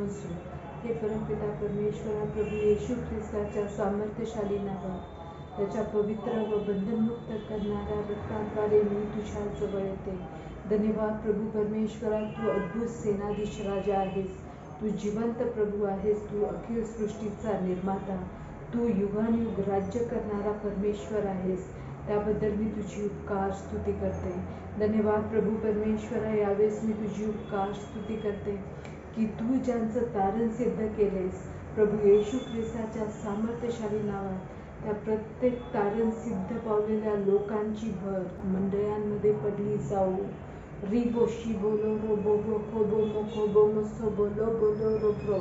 असो। हे परमपिता परमेश्वरा, प्रभू येशू ख्रिस्ताच्या सामर्थ्यशाली नावात त्याच्या पवित्र व बंधनमुक्त करणाऱ्या रक्ताद्वारे मी तुझ्या जवळ येते. धन्यवाद प्रभू परमेश्वरा, तू अद्भुत सेनाधीश राजा आहेस, तू जिवंत प्रभू आहेस, तू अखिल सृष्टीचा निर्माता, तू युगानुयुग राज्य करणारा परमेश्वर आहेस. त्याबद्दल मी तुझी उपकार स्तुती करते. धन्यवाद प्रभू परमेश्वरा, यावेळेस मी तुझी उपकार स्तुती करते की तू ज्यांचं तारण सिद्ध केलेस प्रभू येशू ख्रिस्ताच्या सामर्थ्यशाली नावात, त्या प्रत्येक तारण सिद्ध पावलेल्या लोकांची भर मंडळांमध्ये पडली जाऊ. रिबो शिबोलो रोबो खोबो मोखोबो मसो बोलो बोलो रोब्रो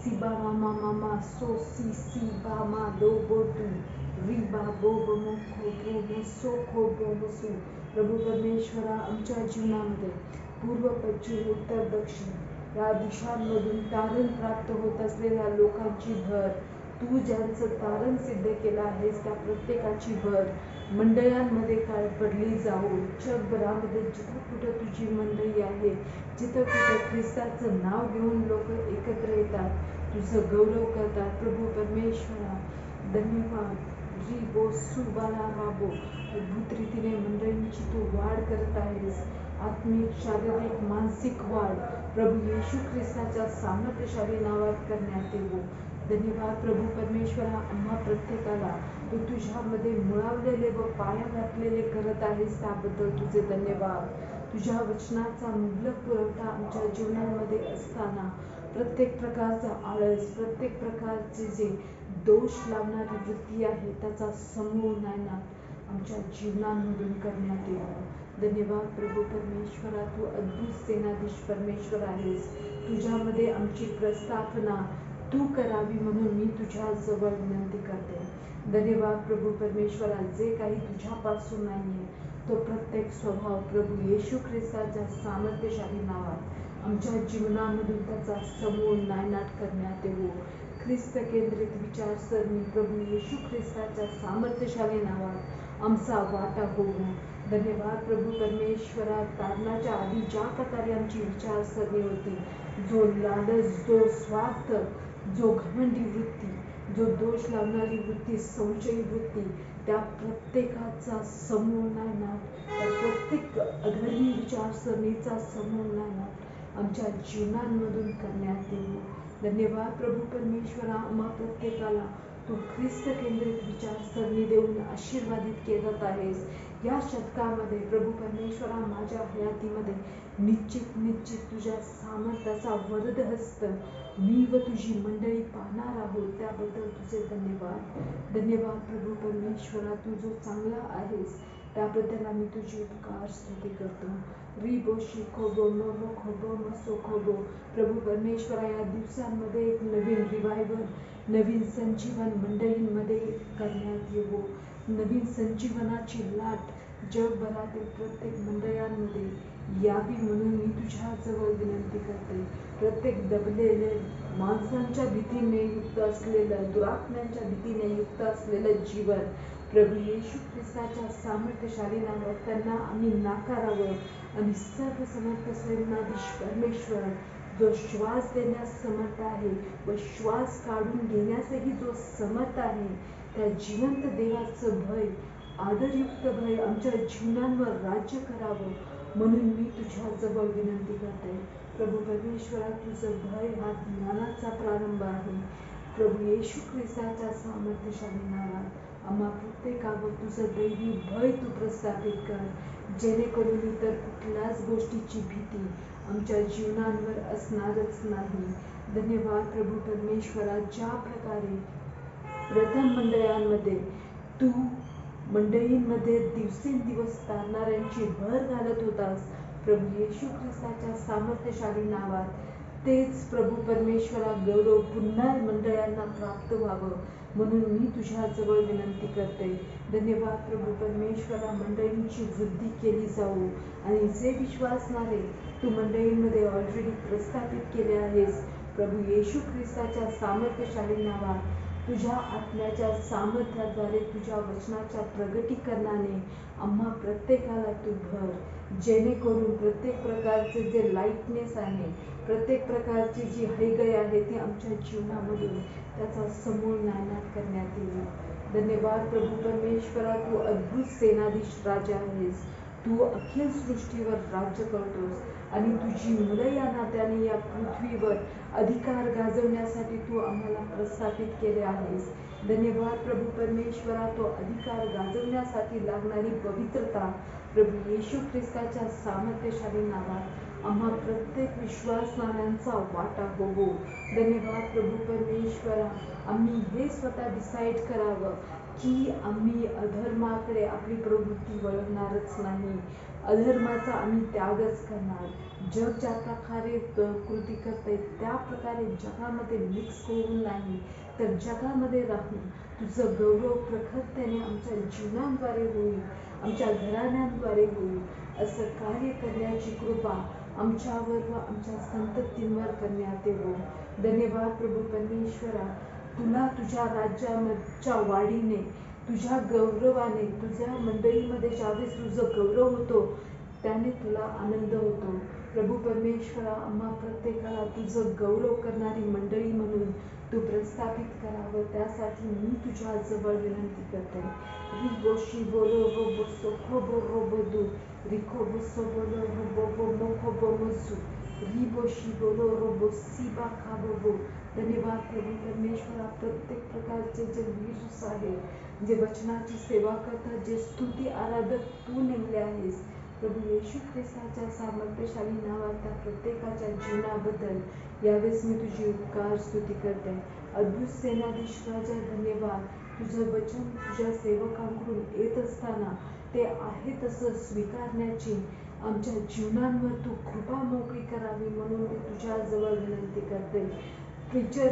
सिबा मामा मामा सो सी सी बामा दो बोटू रिबा बोबो मोखोबो मसो खोबो मसू. प्रभू परमेश्वरा, आमच्या जीवनामध्ये पूर्व पश्चिम उत्तर दक्षिण या दिशांमधून तारण प्राप्त होत असलेल्या लोकांची भर, तू ज्यांचं तारण सिद्ध केलं आहेस त्या प्रत्येकाची भर मंडळांमध्ये काय पडली जाऊ. जगभरामध्ये जिथं कुठं तुझी मंडळी आहे, जिथं कुठं ख्रिस्ताचं नाव घेऊन लोक एकत्र येतात, तुझं गौरव करतात. प्रभू परमेश्वरा धन्यवाद. रिबो सुबाला राबो, अद्भुत रीतीने मंडळींची तू वाढ करत आहेस, आत्मिक शारीरिक मानसिक वाढ प्रभू येशू ख्रिस्ताच्या सामर्थ्यशाली नावात करण्यात येवो. धन्यवाद प्रभू परमेश्वरा, आम्हा प्रत्येकाला तू तुझ्यामध्ये मुळावलेले व पाया घातलेले करत आहेस, त्याबद्दल तुझे धन्यवाद. तुझ्या वचनाचा मुबलक पुरवठा आमच्या जीवनामध्ये असताना प्रत्येक प्रकारचा आळस, प्रत्येक प्रकारचे जे दोष लावणारी वृत्ती आहे त्याचा समूळ नायनाट आमच्या जीवनांमधून करण्यात येतो. धन्यवाद प्रभू परमेश्वरा, तू अद्भुत सेनाधीश परमेश्वर आहेस. तुझ्यामध्ये आमची प्रस्थापना तू करावी म्हणून मी तुझ्या जवळ विनंती करते. धन्यवाद प्रभू परमेश्वरा, जे काही तुझ्यापासून नाहीये तो प्रत्येक स्वभाव प्रभू येशू ख्रिस्ताच्या सामर्थ्यशाली नावात आमच्या जीवनामधून त्याचा समूळ नायनाट करण्यात येवो. ख्रिस्त केंद्रित विचारसरणी प्रभू येशू ख्रिस्ताच्या सामर्थ्यशाली नावात आमचा वाटा होवो. धन्यवाद प्रभू परमेश्वरा, तारणाच्या आधी ज्या प्रकारे आमची विचारसरणी होती, जो लालच, जो स्वार्थ, जो घमंडी वृत्ती, जो दोष लावणारी वृत्ती, संशयी वृत्ती, त्या प्रत्येकाचा समूळ नायनाट, त्या प्रत्येक अधर्मी विचारसरणीचा समूळ नायनाट आमच्या जीवनांमधून करण्यात येईल. धन्यवाद प्रभू परमेश्वरा, आम्हा प्रत्येकाला तू ख्रिस्त केंद्रित विचारसरणी देऊन आशीर्वादित केलं आहेस. या शतकामध्ये प्रभू परमेश्वरा, माझ्या हयातीमध्ये निश्चित तुझ्या सामर्थ्याचा वरद हस्त मी व तुझी मंडळी पाहणार आहोत, त्याबद्दल तुझे धन्यवाद. धन्यवाद प्रभू परमेश्वरा, तू जो चांगला आहेस त्याबद्दल आम्ही तुझी उपकार स्तुती करतो. रिबो शिखोबो मोरो खोबो मसो खोबो. प्रभू परमेश्वरा, या दिवसांमध्ये एक नवीन रिवायवल, नवीन संजीवन मंडळींमध्ये करण्यात येवो. नवीन संजीवनाची लाट जगभरातील प्रत्येक मंडळांमध्ये यावी म्हणून मी तुझ्या जवळ विनंती करते. प्रत्येक दबलेले, माणसांच्या भीतीने युक्त असलेलं, दुरात्म्यांच्या भीतीने युक्त असलेलं जीवन प्रभू येशू ख्रिस्ताच्या सामर्थ्यशाली नावात त्यांना आम्ही नाकारावं आणि सर्वसमर्थ सेनाधीश परमेश्वर, जो श्वास देण्यास समर्थ आहे व श्वास काढून घेण्यासही जो समर्थ आहे, त्या जिवंत देवाचं भय, आदरयुक्त भय आमच्या जीवनांवर राज्य करावं म्हणून मी तुझ्या जवळ विनंती करते. प्रभू परमेश्वरा, तुझं भय हा ज्ञानाचा प्रारंभ आहे. प्रभू येशू ख्रिस्ताच्या सामर्थ्यशाली नावात आम्हा प्रत्येकावर तुझं दैवी भय तू प्रस्थापित कर, जेणेकरून इतर कुठल्याच गोष्टीची भीती आमच्या जीवनांवर असणारच नाही. धन्यवाद प्रभू परमेश्वरा, ज्या प्रकारे प्रथम मंडळांमध्ये तू मंडळींमध्ये दिवसेंदिवस तारणाऱ्यांची भर घालत होतास, प्रभू येशू ख्रिस्ताच्या सामर्थ्यशाली नावात तेच प्रभू परमेश्वरा गौरव पुन्हा मंडळांना प्राप्त व्हावं म्हणून मी तुझ्या जवळ विनंती करते. धन्यवाद प्रभू परमेश्वरा, मंडळींची वृद्धी केली जाऊ आणि जे विश्वासणारे तू मंडळींमध्ये ऑलरेडी प्रस्थापित केले आहेस, प्रभू येशू ख्रिस्ताच्या सामर्थ्यशाली नावात तुझ्या आत्म्याच्या सामर्थ्याद्वारे तुझ्या वचनाच्या प्रगटीकरणाने आम्हा प्रत्येकाला तू भर, जेणेकरून प्रत्येक प्रकारचे जे लाईटनेस आहे, प्रत्येक प्रकारची जी हयगय आहे ती आमच्या जीवनामधून त्याचा समूळ नायनाट करण्यात येईल. धन्यवाद प्रभू परमेश्वरा, तू अद्भुत सेनाधीश राजा आहेस. तू अखिल सृष्टीवर राज्य करतोस आणि तुझी मुलं या नात्याने या पृथ्वीवर अधिकार गाजवण्यासाठी तू आम्हाला प्रस्थापित केले आहेस. धन्यवाद प्रभू परमेश्वरा, तो अधिकार गाजवण्यासाठी लागणारी पवित्रता प्रभू येशू ख्रिस्ताच्या सामर्थ्यशाली नावात आम्हा प्रत्येक विश्वासणाऱ्यांचा वाटा होवो. धन्यवाद प्रभू परमेश्वरा, आम्ही हे स्वतः डिसाईड करावं की आम्ही अधर्माकडे आपली प्रवृत्ती वळवणारच नाही, अधर्माचा आम्ही त्यागच करणार. जग ज्या प्रकारे कृती करते त्या प्रकारे जगामध्ये मिक्स होऊन नाही, तर जगामध्ये राहून तुझं गौरव प्रखरतेने आमच्या जीवनाद्वारे होईल, आमच्या घराण्यांद्वारे होईल. असं कार्य करण्याची कृपा आमच्यावर व आमच्या संततींवर करण्यात येवो. धन्यवाद प्रभू परमेश्वरा, तुला तुझ्या राज्याच्या वाढीने, तुझ्या गौरवाने, तुझ्या मंडळीमध्ये ज्यावेळेस तुझं गौरव होतो त्याने तुला आनंद होतो. प्रभू परमेश्वरा, आम्हा प्रत्येकाला तुझं गौरव करणारी मंडळी म्हणून तू प्रस्थापित करावं, त्यासाठी मी तुझ्या जवळ विनंती करते. रिबोशी बोलो रोबो सोखोबो रोबोदू रिखोबो सोबोलो रोबोबो मोखोबो मजू रिबोशी बोलो रोबो सीबा खाबोबो. धन्यवाद प्रभू परमेश्वरा, प्रत्येक प्रकारचे जे लीडर्स आहेत, जे वचनाची सेवा करतात, जे स्तुती आराधक तू नेमले आहेस, प्रभू येशू ख्रिस्ताच्या सामर्थ्यशाली नावात त्या प्रत्येकाच्या जीवनाबद्दल यावेळेस मी तुझी उपकार स्तुती करते. अद्भुत सेनाधीश राजा, धन्यवाद. तुझं वचन तुझ्या सेवकांकडून येत असताना ते आहे तसं स्वीकारण्याची आमच्या जीवनांवर तू कृपा मोकळी करावी म्हणून मी तुझ्या जवळ विनंती करते. प्रिचर,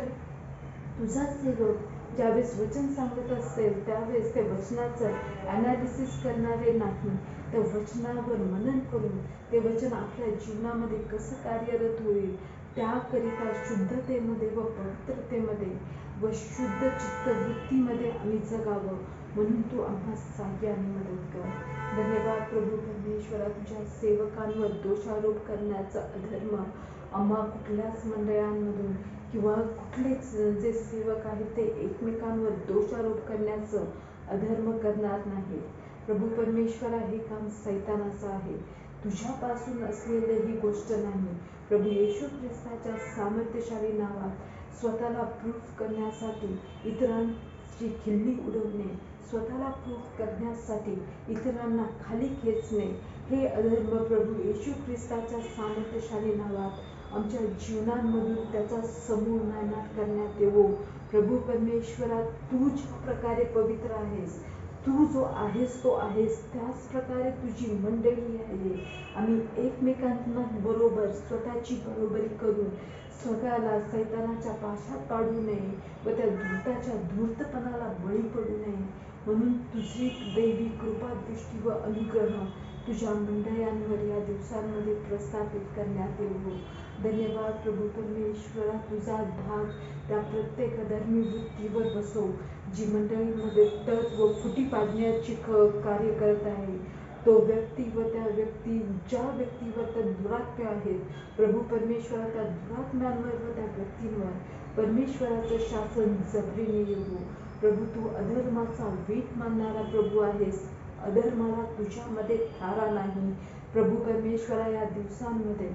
तुझा सेवक ज्यावेळेस वचन सांगत असेल त्यावेळेस ते वचनाचं ॲनालिसिस करणारे नाही, त्या वचनावर मनन करून ते वचन आपल्या जीवनामध्ये कसं कार्यरत होईल त्याकरिता शुद्धतेमध्ये व पवित्रतेमध्ये व शुद्ध चित्तवृत्तीमध्ये आम्ही जगावं म्हणून तू आम्हा सहाय्याने मदत कर. धन्यवाद प्रभू परमेश्वरा, तुझ्या सेवकांवर दोषारोप करण्याचा अधर्म आम्हा कुठल्याच मंडळांमधून किंवा कुठलेच जे सेवक आहेत ते एकमेकांवर दोषारोप करण्याचं अधर्म करणार नाहीत. प्रभू परमेश्वरा, हे काम सैतानाचं आहे, तुझ्यापासून असलेली ही गोष्ट नाही. प्रभू येशू ख्रिस्ताच्या सामर्थ्यशाली नावात स्वतःला प्रूफ करण्यासाठी इतरांची खिल्ली उडवणे, स्वतःला प्रूफ करण्यासाठी इतरांना खाली खेचणे, हे अधर्म प्रभू येशू ख्रिस्ताच्या सामर्थ्यशाली नावात आमच्या जीवनांमधून त्याचा समूळ नायनाट करण्यात येवो. प्रभू परमेश्वरा, तू ज्या प्रकारे पवित्र आहेस, तू जो आहेस तो आहेस, त्याच प्रकारे तुझी मंडळी आहे. आम्ही एकमेकांना बरोबर स्वतःची बरोबरी करून स्वतःला सैतानाच्या पाशात पाडू नये व त्या धूर्ताच्या धूर्तपणाला बळी पडू नये म्हणून तुझी दैवी कृपा, दृष्टी व अनुग्रह तुझ्या मंडळांवर या दिवसांमध्ये प्रस्थापित करण्यात येवो. धन्यवाद प्रभू परमेश्वरा, तुझा भाग त्या प्रत्येक अधर्मी वृत्तीवर बसव जी मंडळीमध्ये तट व फुटी पाडण्याची कार्य करत आहे. तो व्यक्ती व त्या व्यक्ती, ज्या व्यक्तीवर त्या दुरात्म्य आहेत, प्रभू परमेश्वरा, त्या दुरात्म्यांवर व त्या व्यक्तींवर परमेश्वराचं शासन जबरीने येवो. प्रभू, तू अधर्माचा वीट मानणारा प्रभू आहेस, अधर्माला तुझ्यामध्ये थारा नाही. प्रभू परमेश्वरा, या दिवसांमध्ये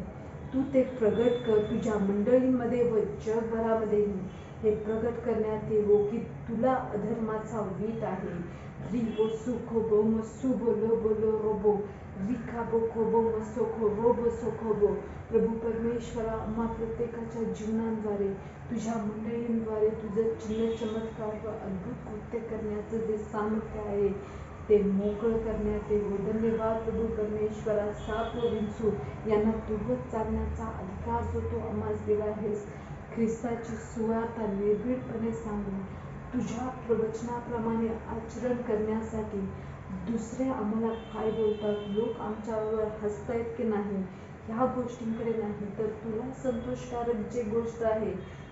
तू ते प्रगट कर, तुझ्या मंडळींमध्ये व जगभरामध्येही हे प्रगट करण्यात येवो की तुला अधर्माचा वीट आहे. रिबो सुखोबो मसुबो लोबो रोबो रिखाबो खोबो मसोखो रोबो सोखोबो. प्रभू परमेश्वरा, आम्हा प्रत्येकाच्या जीवनांद्वारे, तुझ्या मंडळींद्वारे तुझं चिन्ह चमत्कार व अद्भुत कृत्य करण्याचं जे सामर्थ्य आहे ते मोकळं करण्यात येवो. धन्यवाद प्रभू परमेश्वरा, साप व विंचू यांना तुडवत चालण्याचा अधिकार जो तू आम्हास दिला आहेस, ख्रिस्ताची सुवार्ता निर्भीडपणे सांगून तुझ्या प्रवचनाप्रमाणे आचरण करण्यासाठी दुसरे आम्हाला काय बोलतात, लोक आमच्यावर हसतायत की नाही, ह्या गोष्टींकडे नाही, तर तुला संतोषकारक जे गोष्ट आहे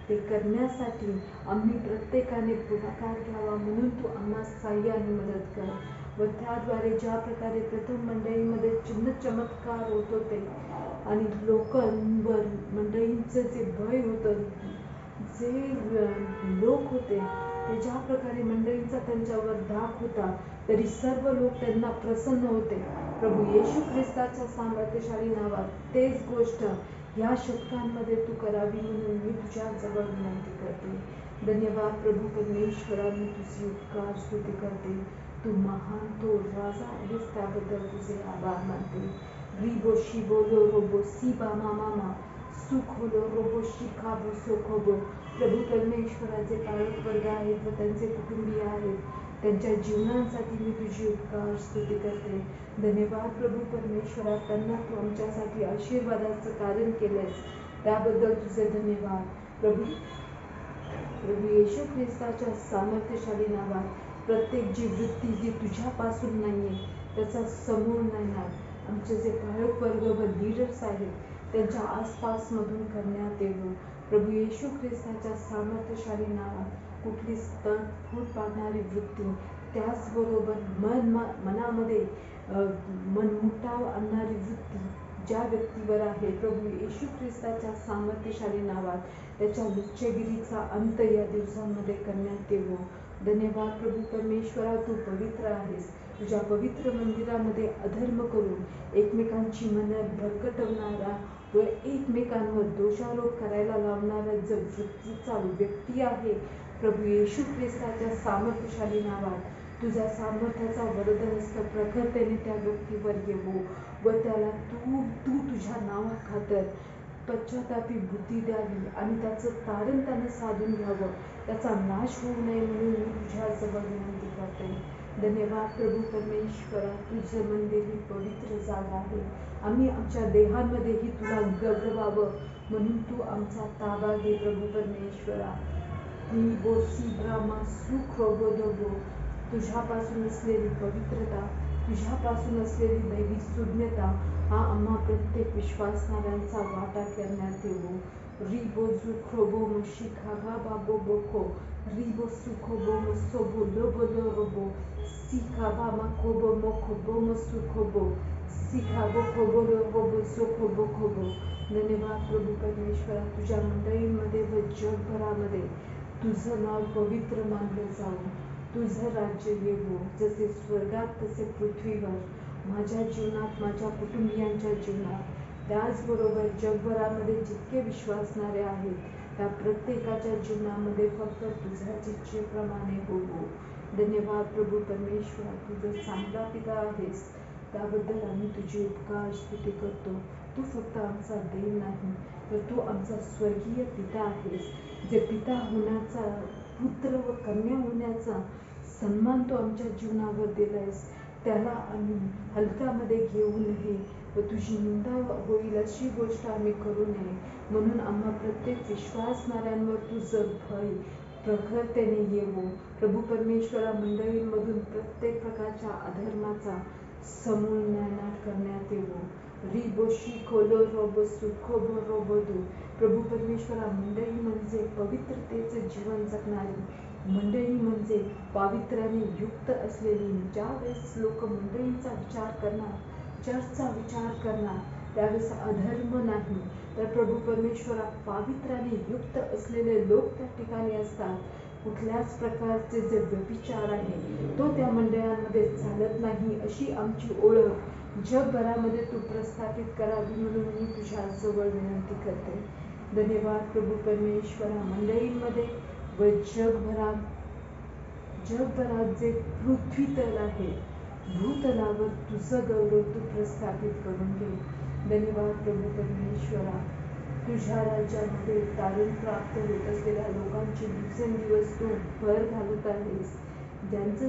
ते करण्यासाठी आम्ही प्रत्येकाने पुढाकार घ्यावा, म्हणून तू आम्हा सहाय्य आणि मदत कर. व त्याद्वारे ज्या प्रकारे प्रथम मंडळीमध्ये चिन्ह चमत्कार होत होते आणि लोकांवर मंडळींचं जे भय होतं, जे लोक होते ते ज्या प्रकारे मंडळींचा त्यांच्यावर धाक होता, तरी सर्व लोक त्यांना प्रसन्न होते. प्रभू येशू ख्रिस्ताच्या सामर्थ्यशाली नावात तेच गोष्ट या शतकांमध्ये तू करावी, म्हणून मी तुझ्या जवळ विनंती करते. धन्यवाद प्रभू परमेश्वरा, मी तुझी उपकार स्तुती करते. तू महान तो राजा आहेस, त्याबद्दल तुझे आभार मानते. रिबो शिबोलो रोबो सिबा मामा सुखोलो रोबो शिखाबो सोखोबो. प्रभू परमेश्वराचे पालक वर्ग आहेत व त्यांचे कुटुंबीय आहेत, त्यांच्या जीवनांसाठी मी तुझी उपकार स्तुती करते. धन्यवाद प्रभू परमेश्वरा, त्यांना तू आमच्यासाठी आशीर्वादाचं कारण केलंस, त्याबद्दल तुझे धन्यवाद. प्रभू येशू ख्रिस्ताच्या सामर्थ्यशाली नावात प्रत्येक जी वृत्ती जी तुझ्यापासून नाहीये त्याचा समूळ नायनाट आमचे जे पालक वर्ग व लीडर्स आहेत त्यांच्या आसपासमधून करण्यात येवो. प्रभू येशू ख्रिस्ताच्या सामर्थ्यशाली नावात कुठली फूट पाडणारी वृत्ती, त्याचबरोबर मनामध्ये मनमुटाव आणणारी वृत्ती ज्या व्यक्तीवर आहे, प्रभू येशू ख्रिस्ताच्या सामर्थ्यशाली नावात त्याच्या लुच्चगिरीचा अंत या दिवसांमध्ये करण्यात येवो. धन्यवाद प्रभू परमेश्वरा, तू पवित्र आहेस. तुझ्या पवित्र मंदिरामध्ये अधर्म करून एकमेकांची मनं भरकटवणारा व एकमेकांवर दोषारोप करायला लावणारा जो वृत्तीचा व्यक्ती आहे, प्रभू येशू ख्रिस्ताच्या सामर्थ्यशाली नावात तुझ्या सामर्थ्याचा वरदहस्त प्रखरतेने त्या व्यक्तीवर येवो व त्याला तू तुझ्या नावाखातर पश्चातापी बुद्धी द्यावी आणि त्याचं तारण त्यानं साधून घ्यावं, त्याचा नाश होऊ नये, म्हणून मी तुझ्या जवळ विनंती करते. धन्यवाद प्रभू परमेश्वरा, तुझं मंदिर ही पवित्र जागा आहे. आम्ही आमच्या देहांमध्येही तुला गौरवावं, म्हणून तू आमचा ताबा घे प्रभू परमेश्वरा. तुझ्यापासून असलेली पवित्रता, तुझ्यापासून असलेली दैवी सुज्ञता हा आम्हा प्रत्येक विश्वासणाऱ्यांचा वाटा करण्यात येवो. रिबो जुख्रोबो शिखाबा बाबो बोखो रिबो सुखोबो मसोबो लोबो लोरोबो सिखाबा मकोबो मोखोबो मसुखोबो सिखाबो खोबो लोरोबो सोखोबो खोबो. धन्यवाद प्रभू परमेश्वरा, तुझ्या मंडळींमध्ये व जगभरामध्ये तुझं नाव पवित्र मानलं जावं, तुझं राज्य येवो, जसे स्वर्गात तसे पृथ्वीवर, माझ्या जीवनात, माझ्या कुटुंबियांच्या जीवनात, त्याचबरोबर जगभरामध्ये जितके विश्वासणारे आहेत त्या प्रत्येकाच्या जीवनामध्ये फक्त तुझ्या इच्छेप्रमाणे होवो. धन्यवाद प्रभू परमेश्वरा, तुझं चांगला पिता आहेस, त्याबद्दल आम्ही तुझी उपकार स्तुती करतो. तू फक्त आमचा देव नाही, तर तू आमचा स्वर्गीय पिता आहेस. जे पिता होण्याचा, पुत्र व कन्या होण्याचा सन्मान तू आमच्या जीवनावर दिलायस, त्याला आम्ही हलक्यामध्ये घेऊ नये व तुझी निंदा होईल अशी गोष्ट आम्ही करू नये, म्हणून आम्हा प्रत्येक विश्वासणाऱ्यांवर तुझं भय प्रखरतेने येवो. प्रभू परमेश्वरा, मंडळींमधून प्रत्येक प्रकारच्या अधर्माचा समूळ नायनाट करण्यात येवो. रिबोशी खोलो रोबो सुखोबो रोबोदू. प्रभू परमेश्वरा, मंडळी म्हणजे पवित्रतेचं जीवन जगणारी मंडळी, म्हणजे पावित्र्याने युक्त असलेली. ज्यावेळेस लोक मंडळींचा विचार करणार, चर्चचा विचार करणार, त्यावेळेस अधर्म नाही, तर प्रभू परमेश्वरा पावित्र्याने युक्त असलेले लोक त्या ठिकाणी असतात. कुठल्याच प्रकारचे जे व्यभिचार आहे तो त्या मंडळांमध्ये चालत नाही, अशी आमची ओळख जगभरामध्ये तू प्रस्थापित करावी, म्हणून मी तुझ्या जवळ विनंती करते. धन्यवाद प्रभू परमेश्वरा, मंडळींमध्ये व जगभरात जे पृथ्वीतल आहे, भूतलावर तुझं गौरव तू प्रस्थापित करून घे. धन्यवाद प्रभू परमेश्वरा, तुझ्या राज्यामध्ये तारण प्राप्त होत असलेल्या लोकांची दिवसेंदिवस तू भर घालत आहेस. ज्यांचं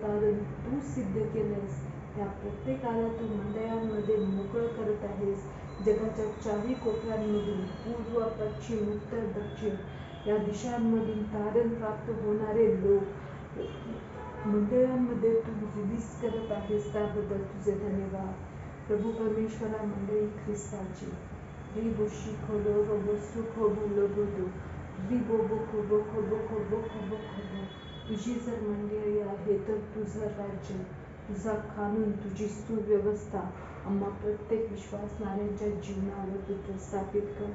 तारण तू सिद्ध केलंस त्या प्रत्येकाला तू मंडळांमध्ये मोकळं करत आहेस. जगाच्या चारी कोपऱ्यांमधून, पूर्व पश्चिम उत्तर दक्षिण या दिशांमधून तारण प्राप्त होणारे लोक मंडळांमध्ये तू रिलीज करत आहेस, त्याबद्दल तुझे धन्यवाद. प्रभू परमेश्वरा, मंडळी ख्रिस्ताची रिबोशी खोलो रोबो सुखोबो लोबोदू, रिबो बोको बोको बोको बोको बोको बो. तुझी जर मंडळी आहे तर तुझं राज्य, तुझा कानून, तुझी सुव्यवस्था आम्हा प्रत्येक विश्वासणाऱ्यांच्या जीवनावर तू प्रस्थापित कर.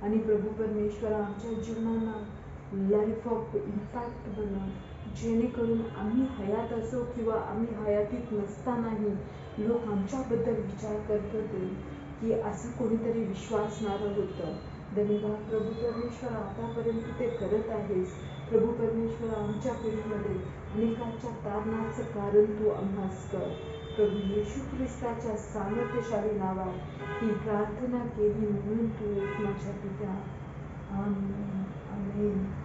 आणि प्रभू परमेश्वर आमच्या जीवनाला लाईफ ऑफ इम्पॅक्ट बनव, जेणेकरून आम्ही हयात असो किंवा आम्ही हयातीत नसतानाही लोक आमच्याबद्दल विचार करत होते की असं कोणीतरी विश्वासणारं होतं. धन्यवाद प्रभू परमेश्वर, आतापर्यंत ते करत आहेस. प्रभू परमेश्वर, आमच्या पिढीमध्ये अनेकांच्या तारणाचं कारण तू आम्हास कर. प्रभू येशू ख्रिस्ताच्या सामर्थ्यशाली नावात ही प्रार्थना केली म्हणून तू माझ्या पित्या. आमेन. आमेन.